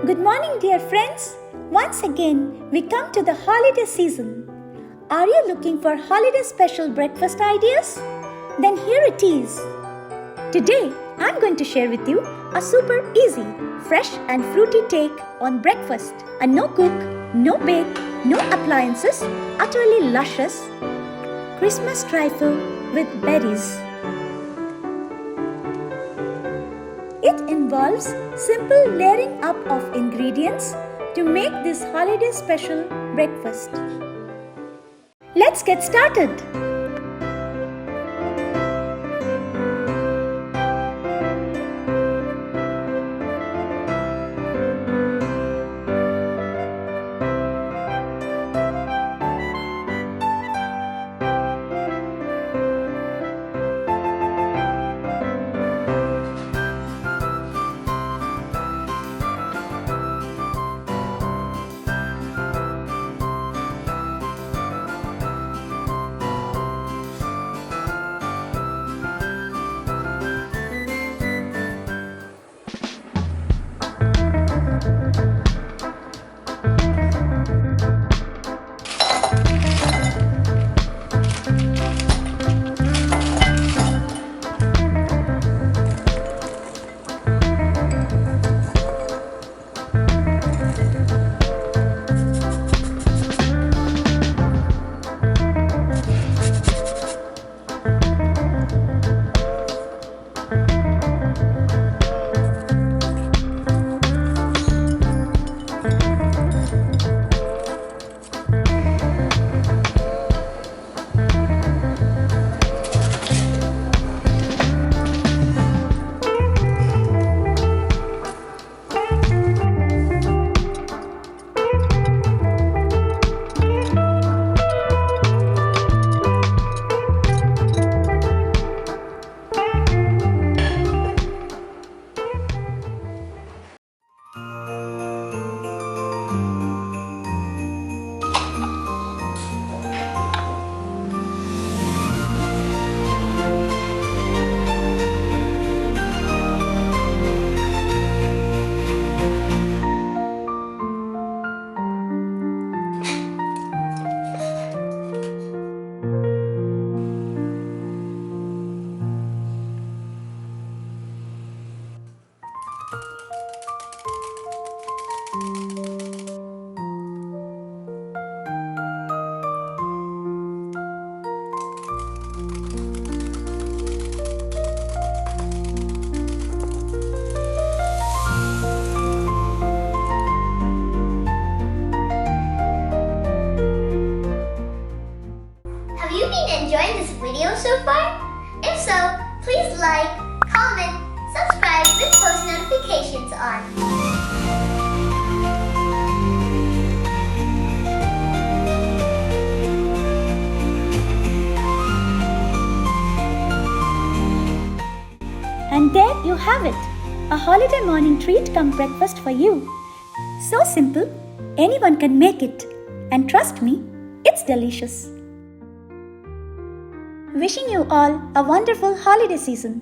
Good morning, dear friends. Once again, we come to the holiday season. Are you looking for holiday special breakfast ideas? Then here it is. Today, I'm going to share with you a super easy, fresh and fruity take on breakfast. A no cook, no bake, no appliances, utterly luscious Christmas trifle with berries. It involves simple layering up of ingredients to make this holiday special breakfast. Let's get started. Have you been enjoying this video so far? If so, please like, comment, subscribe with post notifications on. And there you have it, a holiday morning treat come breakfast for you. So simple, anyone can make it. And trust me, it's delicious. Wishing you all a wonderful holiday season.